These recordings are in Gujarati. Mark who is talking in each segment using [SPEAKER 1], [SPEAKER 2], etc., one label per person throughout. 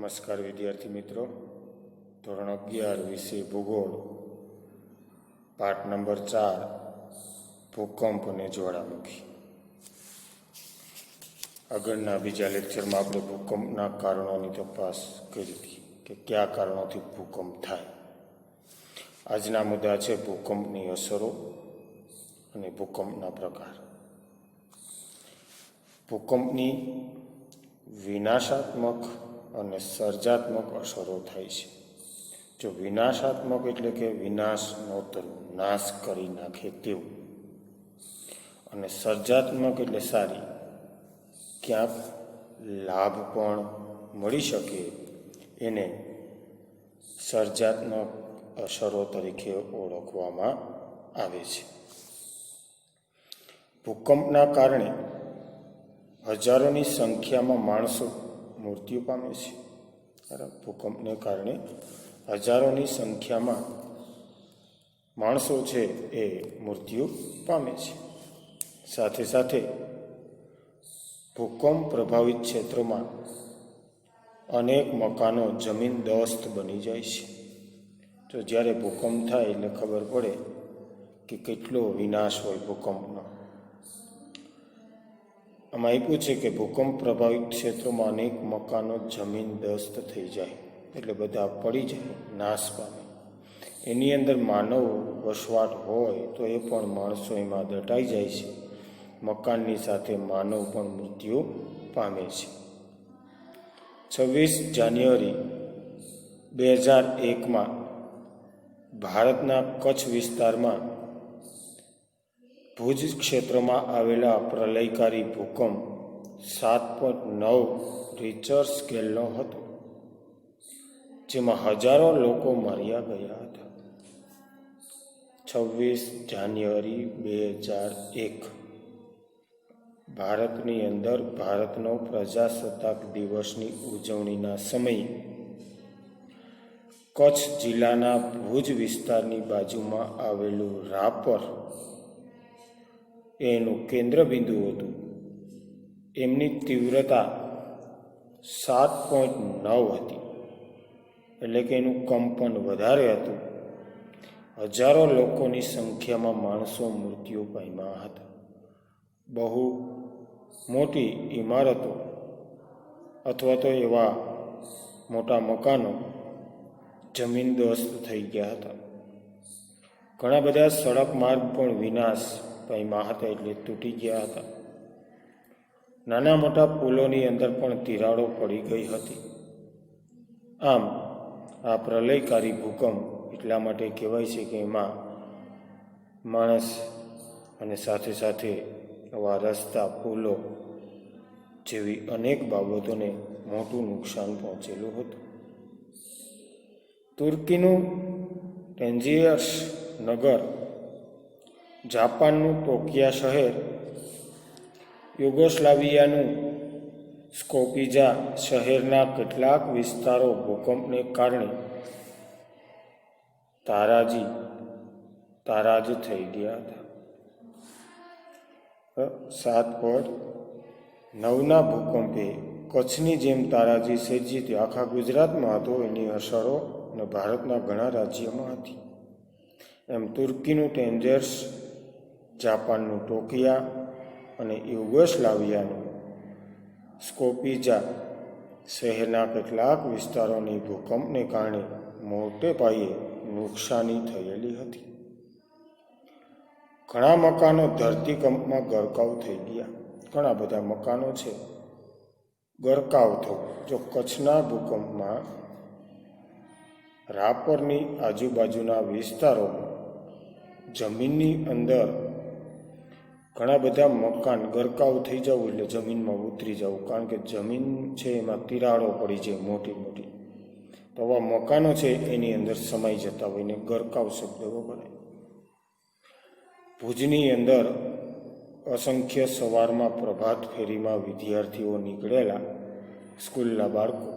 [SPEAKER 1] નમસ્કાર વિદ્યાર્થી મિત્રો, ધોરણ 11 વિષય ભૂગોળ, પાઠ નંબર 4, ભૂકંપ અને જ્વાળામુખી. આગળના બીજા લેક્ચરમાં આપણે ભૂકંપના કારણોની તપાસ કરી હતી કે કયા કારણોથી ભૂકંપ થાય. આજના મુદ્દા છે ભૂકંપની અસરો અને ભૂકંપના પ્રકાર. ભૂકંપની વિનાશાત્મક અને સર્જાત્મક અસરો થાય છે. જો વિનાશાત્મક એટલે કે વિનાશ નોતરવું, નાશ કરી નાખે તેવું, અને સર્જાત્મક એટલે સારી, ક્યાંક લાભ પણ મળી શકે, એને સર્જાત્મક અસરો તરીકે ઓળખવામાં આવે છે. ભૂકંપના કારણે હજારોની સંખ્યામાં માણસો મૃત્યુ પામે છે. ભૂકંપને કારણે હજારોની સંખ્યામાં માણસો છે એ મૃત્યુ પામે છે. સાથે સાથે ભૂકંપ પ્રભાવિત ક્ષેત્રોમાં અનેક મકાનો જમીનદોસ્ત બની જાય છે. તો જ્યારે ભૂકંપ થાય એટલે ખબર પડે કે કેટલો વિનાશ હોય ભૂકંપનો. આમાં આપ્યું છે કે ભૂકંપ પ્રભાવિત ક્ષેત્રોમાં અનેક મકાનો જમીનદોસ્ત થઈ જાય એટલે બધા પડી જાય, નાશ પામે. એની અંદર માનવ વસવાટ હોય તો એ પણ માણસો એમાં દટાઈ જાય છે. મકાનની સાથે માનવ પણ મૃત્યુ પામે છે. 26 જાન્યુઆરી 2001માં ભારતના કચ્છ વિસ્તારમાં ભુજ ક્ષેત્રમાં આવેલા પ્રલયકારી ભૂકંપ 7.9 રિક્ટર સ્કેલનો હતો, જેમાં હજારો લોકો માર્યા ગયા હતા. 26 જાન્યુઆરી 2001 ભારતની અંદર ભારતનો પ્રજાસત્તાક દિવસની ઉજવણીના સમયે કચ્છ જિલ્લાના ભુજ વિસ્તારની બાજુમાં આવેલું રાપર એનું કેન્દ્રબિંદુ હતું. એમની તીવ્રતા 7.9 હતી, એટલે કે એનું કંપન વધારે હતું. હજારો લોકોની સંખ્યામાં માણસો મૃત્યુ પામ્યા હતા. બહુ મોટી ઇમારતો અથવા તો એવા મોટા મકાનો જમીનદોસ્ત થઈ ગયા હતા. ઘણા બધા સડક માર્ગ પણ વિનાશ પામ્યા હતા, એટલે તૂટી ગયા હતા. નાના મોટા પુલોની અંદર પણ તિરાડો પડી ગઈ હતી. આમ આ પ્રલયકારી ભૂકંપ એટલા માટે કહેવાય છે કે એમાં માણસ અને સાથે સાથે આવા રસ્તા, પુલો જેવી અનેક બાબતોને મોટું નુકસાન પહોંચેલું હતું. તુર્કીનું ટેન્જિયર્સ નગર, જાપાનનું ટોકિયા શહેર, યુગોસ્લાવિયાનું સ્કોપિજા શહેરના કેટલાક વિસ્તારો ભૂકંપને કારણે તારાજ થઈ ગયા હતા. 7.9ના ભૂકંપે કચ્છની જેમ તારાજી સર્જી હતી. આખા ગુજરાતમાં હતો. એની અસરો અને ભારતના ઘણા રાજ્યોમાં હતી. એમ તુર્કીનું ટેન્જર્સ, જાપાનનું ટોકિયા અને યુગોસ્લાવિયાનું સ્કોપિજા શહેરના કેટલાક વિસ્તારોની ભૂકંપને કારણે મોટે પાયે નુકસાની થયેલી હતી. ઘણા મકાનો ધરતીકંપમાં ગરકાવ થઈ ગયા. ઘણા બધા મકાનો છે ગરકાવ થયું. જો કચ્છના ભૂકંપમાં રાપરની આજુબાજુના વિસ્તારોમાં જમીનની અંદર ઘણા બધા મકાન ગરકાવ થઈ જવું એટલે જમીનમાં ઉતરી જવું, કારણ કે જમીન છે એમાં તિરાડો પડી છે મોટી મોટી. તો આવા મકાનો છે એની અંદર સમાઈ જતા હોય ને ગરકાવ શબ્દ વપરાય. ભુજની અંદર અસંખ્ય સવારમાં પ્રભાત ફેરીમાં વિદ્યાર્થીઓ નીકળેલા, સ્કૂલના બાળકો,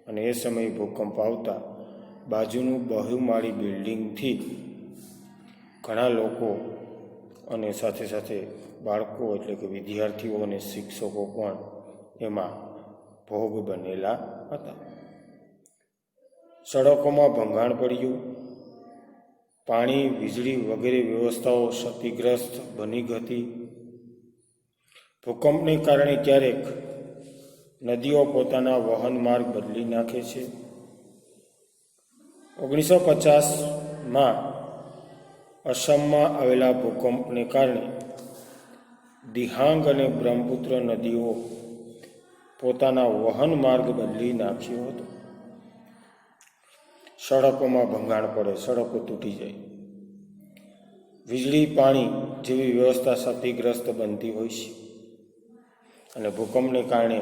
[SPEAKER 1] અને એ સમયે ભૂકંપ આવતા બાજુનું બહુમાળી બિલ્ડિંગથી ઘણા લોકો અને સાથે સાથે બાળકો એટલે કે વિદ્યાર્થીઓ અને શિક્ષકો પણ એમાં ભોગ બનેલા હતા. સડકોમાં ભંગાણ પડ્યું, પાણી, વીજળી વગેરે વ્યવસ્થાઓ ક્ષતિગ્રસ્ત બની હતી. ભૂકંપને કારણે ક્યારેક નદીઓ પોતાના વહન માર્ગ બદલી નાખે છે. 1950માં અસમમાં આવેલા ભૂકંપને કારણે દિહાંગ અને બ્રહ્મપુત્ર નદીઓ પોતાના વહન માર્ગ બદલી નાખ્યો હતો. સડકોમાં ભંગાણ પડે, સડકો તૂટી જાય, વીજળી, પાણી જેવી વ્યવસ્થા ક્ષતિગ્રસ્ત બનતી હોય છે. અને ભૂકંપને કારણે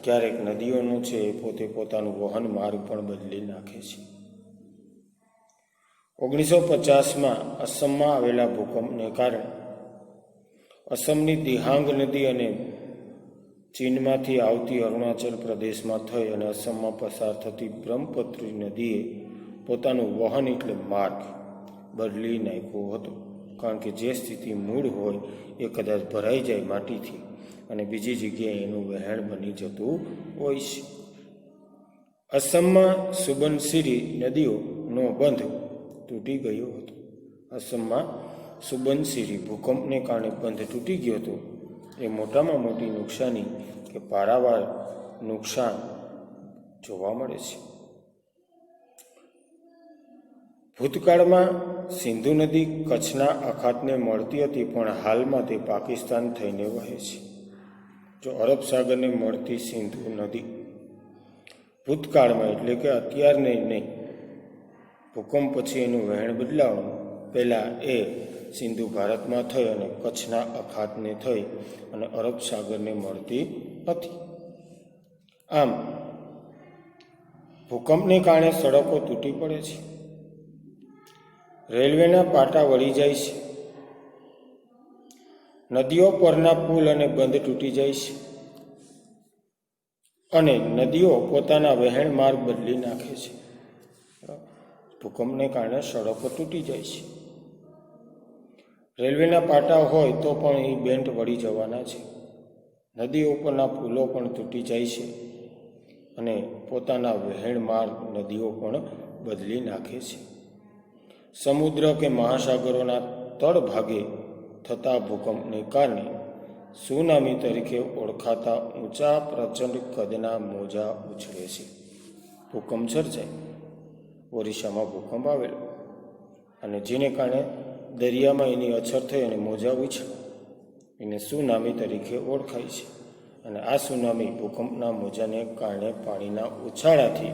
[SPEAKER 1] ક્યારેક નદીઓનું છે એ પોતે પોતાનું વહન માર્ગ પણ બદલી નાખે છે. 1950માં અસમમાં આવેલા ભૂકંપને કારણે અસમની દિહાંગ નદી અને ચીનમાંથી આવતી અરુણાચલ પ્રદેશમાં થઈ અને અસમમાં પસાર થતી બ્રહ્મપુત્ર નદીએ પોતાનું વહન એટલે માર્ગ બદલી નાખ્યો હતો. કારણ કે જે સ્થિતિ મૂળ હોય એ કદાચ ભરાઈ જાય માટીથી અને બીજી જગ્યાએ એનું વહેણ બની જતું હોય છે. અસમમાં સુબનસિરી નદીઓનો બંધ તૂટી ગયો હતો. અસમમાં સુબનસિરી ભૂકંપને કારણે બંધ તૂટી ગયો હતો. એ મોટામાં મોટી નુકસાની કે પારાવાર નુકસાન જોવા મળે છે. ભૂતકાળમાં સિંધુ નદી કચ્છના અખાતને મળતી હતી, પણ હાલમાં તે પાકિસ્તાન થઈને વહે છે. જો અરબ સાગરને મળતી સિંધુ નદી ભૂતકાળમાં એટલે કે અત્યારને નહીં, ભૂકંપ પછી એનું વહેણ બદલાવાનું, પહેલાં એ સિંધુ ભારતમાં થઈ અને કચ્છના અખાતને થઈ અને અરબ સાગરને મળતી હતી. આમ ભૂકંપને કારણે સડકો તૂટી પડે છે, રેલવેના પાટા વળી જાય છે, નદીઓ પરના પુલ અને બંધ તૂટી જાય છે અને નદીઓ પોતાના વહેણ માર્ગ બદલી નાખે છે. ભૂકંપને કારણે સડકો તૂટી જાય છે, રેલવેના પાટા હોય તો પણ એ બેન્ટ વળી જવાના છે, નદી ઉપરના પુલો પણ તૂટી જાય છે અને પોતાના વહેણ માર્ગ નદીઓ પણ બદલી નાખે છે. સમુદ્ર કે મહાસાગરોના તળભાગે થતા ભૂકંપને કારણે સુનામી તરીકે ઓળખાતા ઊંચા પ્રચંડ કદના મોજા ઉછળે છે. ભૂકંપ સર્જાય, ઓરિસ્સામાં ભૂકંપ આવેલો અને જેને કારણે દરિયામાં એની અછત થઈ અને મોજા ઉછળે, એને સુનામી તરીકે ઓળખાય છે. અને આ સુનામી ભૂકંપના મોજાને કારણે પાણીના ઉછાળાથી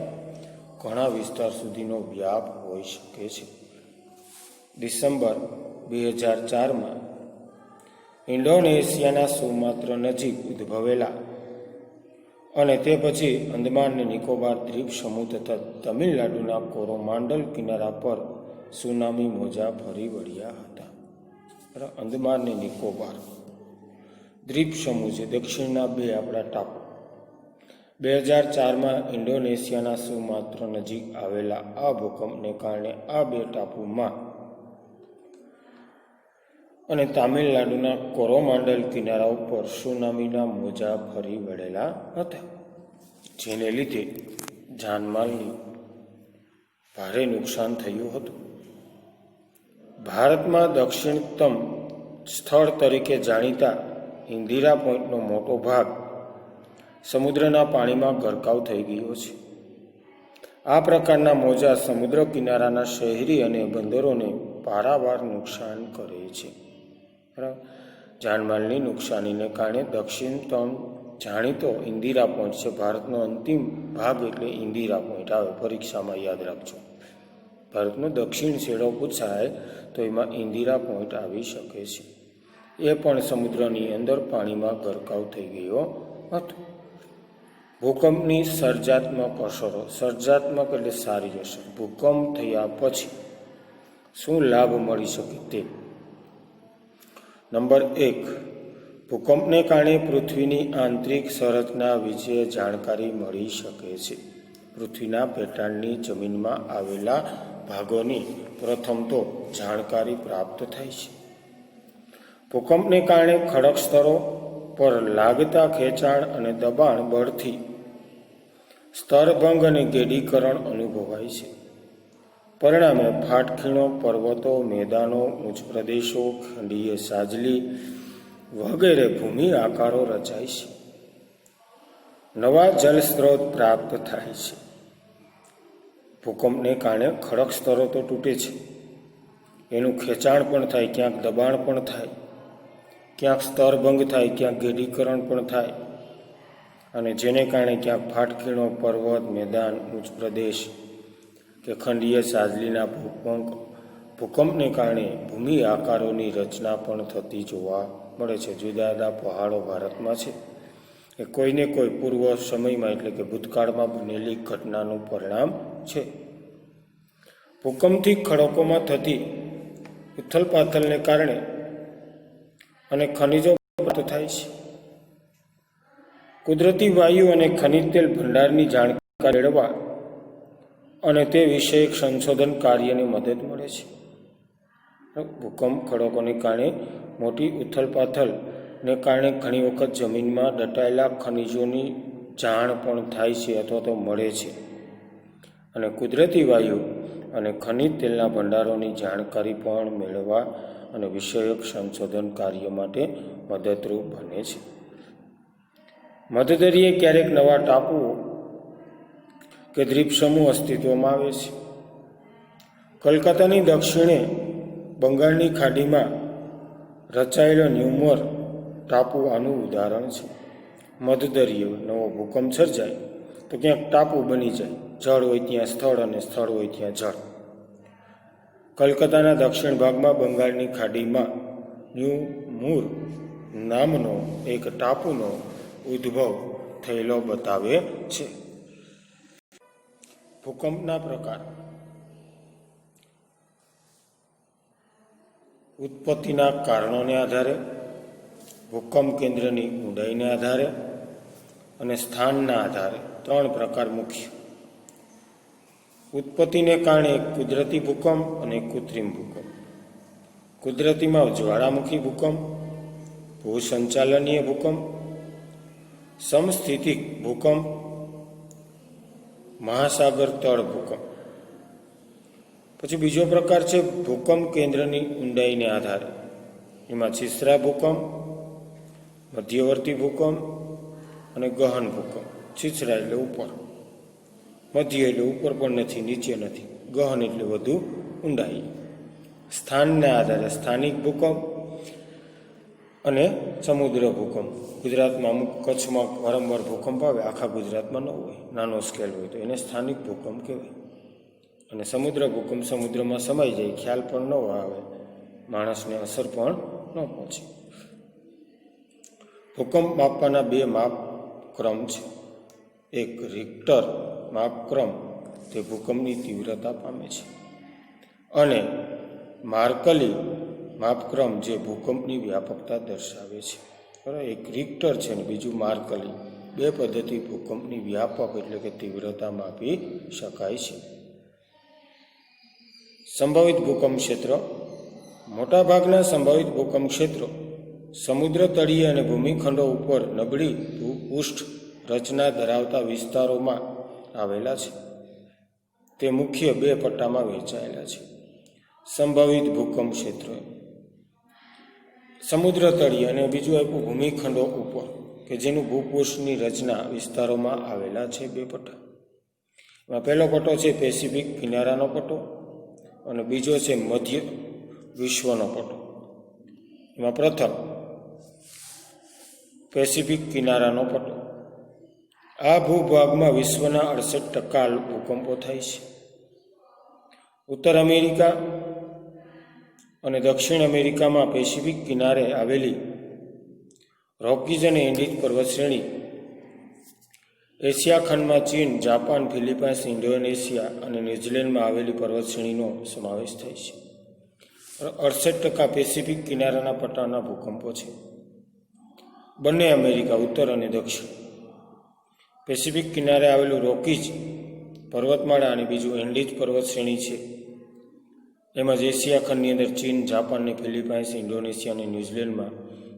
[SPEAKER 1] ઘણા વિસ્તાર સુધીનો વ્યાપ હોઈ શકે છે. ડિસેમ્બર 2004માં ઇન્ડોનેશિયાના સુમાત્ર નજીક ઉદ્ભવેલા અને તે પછી અંદમાન અને નિકોબાર દ્વીપ સમૂહ તથા તમિલનાડુના કોરોમાંડલ કિનારા પર સુનામી મોજા ફરી વળ્યા હતા. અંદમાન અને નિકોબાર દ્વીપ સમૂહ છે, દક્ષિણના બે આપણા ટાપુ. 2004માં ઇન્ડોનેશિયાના સુમાત્ર નજીક આવેલા આ ભૂકંપને કારણે આ બે ટાપુમાં અને તામિલનાડુના કોરોમાંડલ કિનારા ઉપર સુનામીના મોજા ફરી વળેલા હતા, જેને લીધે જાનમાલની ભારે નુકસાન થયું હતું. ભારતમાં દક્ષિણતમ સ્થળ તરીકે જાણીતા ઇન્દિરા પોઈન્ટનો મોટો ભાગ સમુદ્રના પાણીમાં ગરકાવ થઈ ગયો છે. આ પ્રકારના મોજા સમુદ્ર કિનારાના શહેરી અને બંદરોને પારાવાર નુકસાન કરે છે. જાનમાલની નુકસાનીને કારણે દક્ષિણતમ જાણીતો ઇન્દિરા પોઈન્ટ છે. ભારતનો અંતિમ ભાગ એટલે ઇન્દિરા પોઈન્ટ આવે, પરીક્ષામાં યાદ રાખજો. ભારતનો દક્ષિણ છેડો પૂછાય તો એમાં ઇન્દિરા પોઈન્ટ આવી શકે છે. એ પણ સમુદ્રની અંદર પાણીમાં ગરકાવ થઈ ગયો હતો. ભૂકંપની સર્જાત્મક અસરો, સર્જાત્મક એટલે સારી અસર. ભૂકંપ થયા પછી શું લાભ મળી શકે તે. નંબર 1, ભૂકંપને કારણે પૃથ્વીની આંતરિક સંરચના વિશે જાણકારી મળી શકે છે. પૃથ્વીના પેટાળની જમીનમાં આવેલા ભાગોની પ્રથમ તો જાણકારી પ્રાપ્ત થાય છે. ભૂકંપને કારણે ખડક સ્તરો પર લાગતા ખેંચાણ અને દબાણ બળથી સ્તરભંગ અને ગેડીકરણ અનુભવાય છે. પરિણામે ફાટખીણો, પર્વતો, મેદાનો, ઉચ્ચ પ્રદેશો, ખંડીય સાજલી વગેરે ભૂમિ આકારો રચાય છે. નવા જલ સ્ત્રોત પ્રાપ્ત થાય છે. ભૂકંપને કારણે ખડક સ્તરો તો તૂટે છે, એનું ખેંચાણ પણ થાય, ક્યાંક દબાણ પણ થાય, ક્યાંક સ્તરભંગ થાય, ક્યાંક ગેડીકરણ પણ થાય, અને જેને કારણે ક્યાંક ફાટખીણો, પર્વત, મેદાન, ઉચ્ચ પ્રદેશ કે ખંડીય સાજલીના ભૂકંપને કારણે ભૂમિ આકારોની રચના પણ થતી જોવા મળે છે. જુદા જુદા પહાડો ભારતમાં છે એ કોઈને કોઈ પૂર્વ સમયમાં એટલે કે ભૂતકાળમાં બનેલી ઘટનાનું પરિણામ છે. ભૂકંપથી ખડકોમાં થતી ઉથલપાથલને કારણે અને ખનિજો પ્રાપ્ત થાય છે. કુદરતી વાયુ અને ખનિજ તેલ ભંડારની જાણકારી મેળવવા અને તે વિષયક સંશોધન કાર્યને મદદ મળે છે. ભૂકંપ ખડકોને કારણે મોટી ઉથલપાથલને કારણે ઘણી વખત જમીનમાં દટાયેલા ખનિજોની જાણ પણ થાય છે અથવા તો મળે છે, અને કુદરતી વાયુ અને ખનિજ તેલના ભંડારોની જાણકારી પણ મેળવવા અને વિષયક સંશોધન કાર્ય માટે મદદરૂપ બને છે. મધદરિયે ક્યારેક નવા ટાપુઓ કે દ્વીપસમૂહ અસ્તિત્વમાં આવે છે. કલકત્તાની દક્ષિણે બંગાળની ખાડીમાં રચાયેલો ન્યુમર ટાપુ આનું ઉદાહરણ છે. મધદરિયે નવો ભૂકંપ સર્જાય તો ક્યાંક ટાપુ બની જાય, જળ હોય ત્યાં સ્થળ અને સ્થળ હોય ત્યાં જળ. કલકત્તાના દક્ષિણ ભાગમાં બંગાળની ખાડીમાં ન્યુમુર નામનો એક ટાપુનો ઉદ્ભવ થયેલો બતાવે છે. ભૂકંપના પ્રકાર. ઉત્પત્તિના કારણોને આધારે, ભૂકંપ કેન્દ્રની ઊંડાઈને આધારે અને સ્થાનના આધારે 3 પ્રકાર મુખ્ય. ઉત્પત્તિને કારણે કુદરતી ભૂકંપ અને કૃત્રિમ ભૂકંપ. કુદરતીમાં જ્વાળામુખી ભૂકંપ, ભૂસંચાલનીય ભૂકંપ, સમસ્થિતિક ભૂકંપ, મહાસાગર તળ ભૂકંપ. પછી બીજો પ્રકાર છે ભૂકંપ કેન્દ્રની ઊંડાઈને આધારે. એમાં છીછરા ભૂકંપ, મધ્યવર્તી ભૂકંપ અને ગહન ભૂકંપ. છીછરા એટલે ઉપર, મધ્ય એટલે ઉપર પણ નથી, નીચે નથી, ગહન એટલે વધુ ઊંડાઈ. સ્થાનના આધારે સ્થાનિક ભૂકંપ અને સમુદ્ર ભૂકંપ. ગુજરાતમાં અમુક કચ્છમાં વારંવાર ભૂકંપ આવે, આખા ગુજરાતમાં ન હોય, નાનો સ્કેલ હોય, તો એને સ્થાનિક ભૂકંપ કહેવાય. અને સમુદ્ર ભૂકંપ સમુદ્રમાં સમાઈ જાય, ખ્યાલ પણ ન આવે, માણસને અસર પણ ન પહોંચે. ભૂકંપ માપવાના 2 માપક્રમ છે. એક રિક્ટર માપક્રમ, તે ભૂકંપની તીવ્રતા પામે છે, અને માર્કલી માપક્રમ, જે ભૂકંપની વ્યાપકતા દર્શાવે છે. બરાબર, એક રિક્ટર છે ને બીજું માર્કલી. 2 પદ્ધતિ ભૂકંપની વ્યાપક એટલે કે તીવ્રતા માપી શકાય છે. સંભવિત ભૂકંપ ક્ષેત્ર. મોટાભાગના સંભવિત ભૂકંપ ક્ષેત્રો સમુદ્ર તળિયે અને ભૂમિખંડો ઉપર નબળી ભૂપૃષ્ઠ રચના ધરાવતા વિસ્તારોમાં આવેલા છે. તે મુખ્ય 2 પટ્ટામાં વહેંચાયેલા છે. સંભવિત ભૂકંપ ક્ષેત્રો સમુદ્ર તળિયે અને બીજું આપ્યું ભૂમિખંડો ઉપર, કે જેનું ભૂપૃષ્ઠની રચના વિસ્તારોમાં આવેલા છે. 2 પટ્ટા. એમાં પહેલો પટ્ટો છે પેસિફિક કિનારાનો પટ્ટો અને બીજો છે મધ્ય વિશ્વનો પટ્ટો. એમાં પ્રથમ પેસિફિક કિનારાનો પટ્ટો. આ ભૂભાગમાં વિશ્વના 68% ભૂકંપો થાય છે. ઉત્તર અમેરિકા અને દક્ષિણ અમેરિકામાં પેસિફિક કિનારે આવેલી રોકીઝ અને એન્ડીઝ પર્વતશ્રેણી, એશિયા ખંડમાં ચીન, જાપાન, ફિલિપાઇન્સ, ઇન્ડોનેશિયા અને ન્યૂઝીલેન્ડમાં આવેલી પર્વતશ્રેણીનો સમાવેશ થાય છે. 68% પેસિફિક કિનારાના પટ્ટાના ભૂકંપો છે. બંને અમેરિકા, ઉત્તર અને દક્ષિણ. પેસિફિક કિનારે આવેલું રોકીઝ પર્વતમાળા અને બીજું એન્ડીઝ પર્વતશ્રેણી છે. એમાં જ એશિયા ખંડની અંદર ચીન, જાપાન ને ફિલિપાઇન્સ, ઇન્ડોનેશિયા અને ન્યૂઝીલેન્ડમાં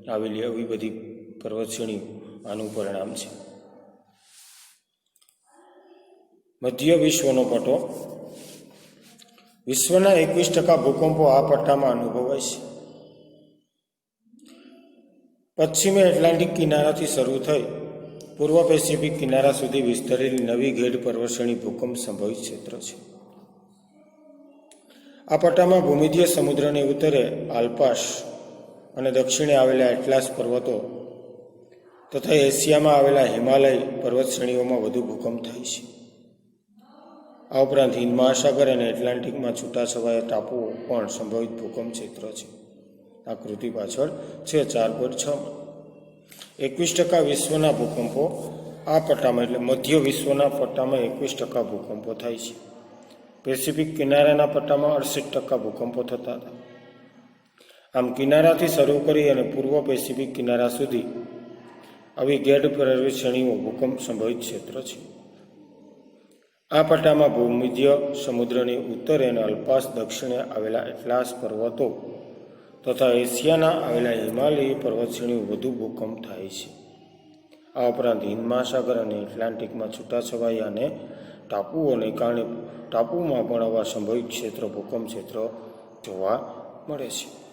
[SPEAKER 1] આવેલી આવી બધી પર્વતશ્રેણીઓ આનું પરિણામ છે. મધ્ય વિશ્વનો પટ્ટો. વિશ્વના 21% ભૂકંપો આ પટ્ટામાં અનુભવાય છે. પશ્ચિમી એટલાન્ટિક કિનારાથી શરૂ થઈ પૂર્વ પેસિફિક કિનારા સુધી વિસ્તરેલી નવી ઘેડ પર્વતશ્રેણી ભૂકંપ સંભવિત ક્ષેત્ર છે. આ પટ્ટામાં ભૂમધ્ય સમુદ્રની ઉત્તરે આલ્પ્સ અને દક્ષિણે આવેલા એટલાસ પર્વતો તથા એશિયામાં આવેલા હિમાલય પર્વતશ્રેણીઓમાં વધુ ભૂકંપ થાય છે. આ ઉપરાંત હિન્દ મહાસાગર અને એટલાન્ટિકમાં છૂટાછવાયા ટાપુઓ પણ સંભવિત ભૂકંપ ક્ષેત્ર છે. આકૃતિ પાછળ છે 4.6. 21% વિશ્વના ભૂકંપો આ પટ્ટામાં એટલે મધ્ય વિશ્વના પટ્ટામાં 21% ભૂકંપો થાય છે. પેસિફિક કિનારાના પટ્ટામાં 68% ભૂકંપો થતા હતા. આમ કિનારાથી શરૂ કરી અને પૂર્વ પેસિફિક કિનારા સુધી આવી ગેડ પર્વતશ્રેણીઓ ભૂકંપ સંભવિત ક્ષેત્ર છે. આ પટ્ટામાં ભૂમધ્ય સમુદ્રની ઉત્તરે અને અલ્પાસ દક્ષિણે આવેલા એટલાસ પર્વતો તથા એશિયાના આવેલા હિમાલયી પર્વતશ્રેણીઓ વધુ ભૂકંપ થાય છે. આ ઉપરાંત હિન્દ મહાસાગર અને એટલાન્ટિકમાં છૂટાછવાયા અને ટાપુઓને કારણે ટાપુમાં પણ આવા સંભવિત ક્ષેત્ર ભૂકંપ ક્ષેત્ર જોવા મળે છે.